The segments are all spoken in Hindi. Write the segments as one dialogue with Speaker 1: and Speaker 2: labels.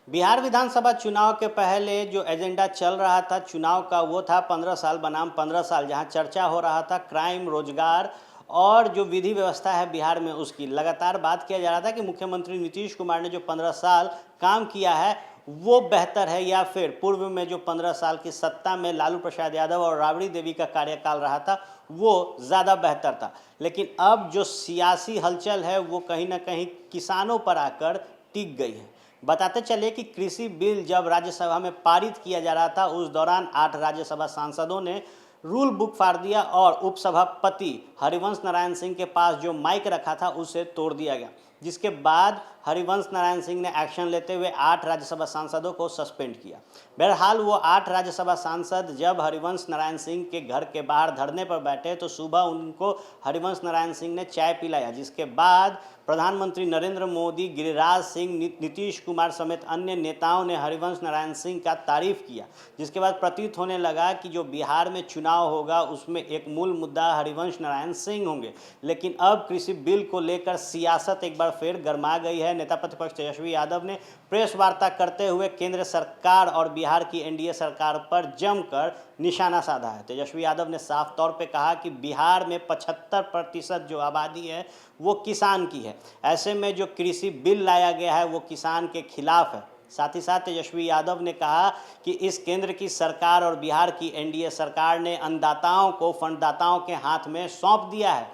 Speaker 1: बिहार विधानसभा चुनाव के पहले जो एजेंडा चल रहा था चुनाव का वो था 15 साल बनाम 15 साल, जहां चर्चा हो रहा था क्राइम, रोजगार और जो विधि व्यवस्था है बिहार में उसकी। लगातार बात किया जा रहा था कि मुख्यमंत्री नीतीश कुमार ने जो 15 साल काम किया है वो बेहतर है या फिर पूर्व में जो 15 साल की सत्ता में लालू प्रसाद यादव और राबड़ी देवी का कार्यकाल रहा था वो ज़्यादा बेहतर था। लेकिन अब जो सियासी हलचल है वो कहीं ना कहीं किसानों पर आकर टिक गई है। बताते चले कि कृषि बिल जब राज्यसभा में पारित किया जा रहा था उस दौरान 8 राज्यसभा सांसदों ने रूल बुक फाड़ दिया और उपसभापति हरिवंश नारायण सिंह के पास जो माइक रखा था उसे तोड़ दिया गया, जिसके बाद हरिवंश नारायण सिंह ने एक्शन लेते हुए 8 राज्यसभा सांसदों को सस्पेंड किया। बहरहाल वो 8 राज्यसभा सांसद जब हरिवंश नारायण सिंह के घर के बाहर धरने पर बैठे तो सुबह उनको हरिवंश नारायण सिंह ने चाय पिलाया, जिसके बाद प्रधानमंत्री नरेंद्र मोदी, गिरिराज सिंह, नीतीश कुमार समेत अन्य नेताओं ने हरिवंश नारायण सिंह का तारीफ किया। जिसके बाद प्रतीत होने लगा कि जो बिहार में चुनाव होगा उसमें एक मूल मुद्दा हरिवंश नारायण सिंह होंगे। लेकिन अब कृषि बिल को लेकर सियासत एक बार फिर गर्मा गई है। नेता प्रतिपक्ष तेजस्वी यादव ने प्रेस वार्ता करते हुए केंद्र सरकार और बिहार की एनडीए सरकार पर जमकर निशाना साधा है। तेजस्वी यादव ने साफ तौर पे कहा कि बिहार में 75% जो आबादी है वो किसान की है। ऐसे में जो कृषि बिल लाया गया है वो किसान के खिलाफ है। साथ ही साथ तेजस्वी यादव ने कहा कि इस केंद्र की सरकार और बिहार की एनडीए सरकार ने अन्नदाताओं को फंडदाताओं के हाथ में सौंप दिया है।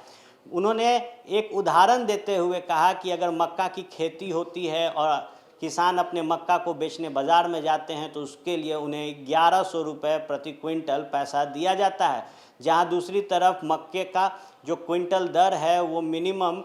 Speaker 1: उन्होंने एक उदाहरण देते हुए कहा कि अगर मक्का की खेती होती है और किसान अपने मक्का को बेचने बाज़ार में जाते हैं तो उसके लिए उन्हें 1100 रुपये प्रति क्विंटल पैसा दिया जाता है, जहां दूसरी तरफ मक्के का जो क्विंटल दर है वो मिनिमम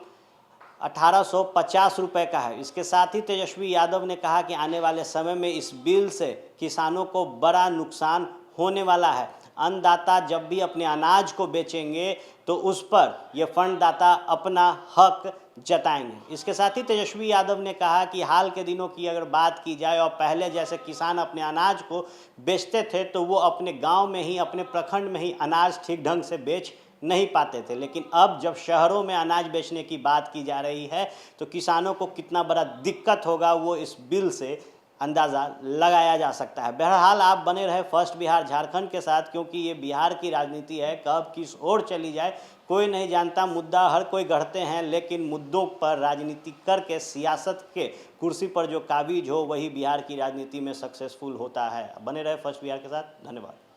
Speaker 1: 1850 रुपये का है। इसके साथ ही तेजस्वी यादव ने कहा कि आने वाले समय में इस बिल से किसानों को बड़ा नुकसान होने वाला है। अन्नदाता जब भी अपने अनाज को बेचेंगे तो उस पर ये फंडदाता अपना हक जताएंगे। इसके साथ ही तेजस्वी यादव ने कहा कि हाल के दिनों की अगर बात की जाए और पहले जैसे किसान अपने अनाज को बेचते थे तो वो अपने गांव में ही, अपने प्रखंड में ही अनाज ठीक ढंग से बेच नहीं पाते थे। लेकिन अब जब शहरों में अनाज बेचने की बात की जा रही है तो किसानों को कितना बड़ा दिक्कत होगा वो इस बिल से अंदाज़ा लगाया जा सकता है। बहरहाल आप बने रहे फर्स्ट बिहार झारखंड के साथ, क्योंकि ये बिहार की राजनीति है, कब किस ओर चली जाए कोई नहीं जानता। मुद्दा हर कोई गढ़ते हैं लेकिन मुद्दों पर राजनीति करके सियासत के कुर्सी पर जो काबिज हो वही बिहार की राजनीति में सक्सेसफुल होता है। बने रहे फर्स्ट बिहार के साथ। धन्यवाद।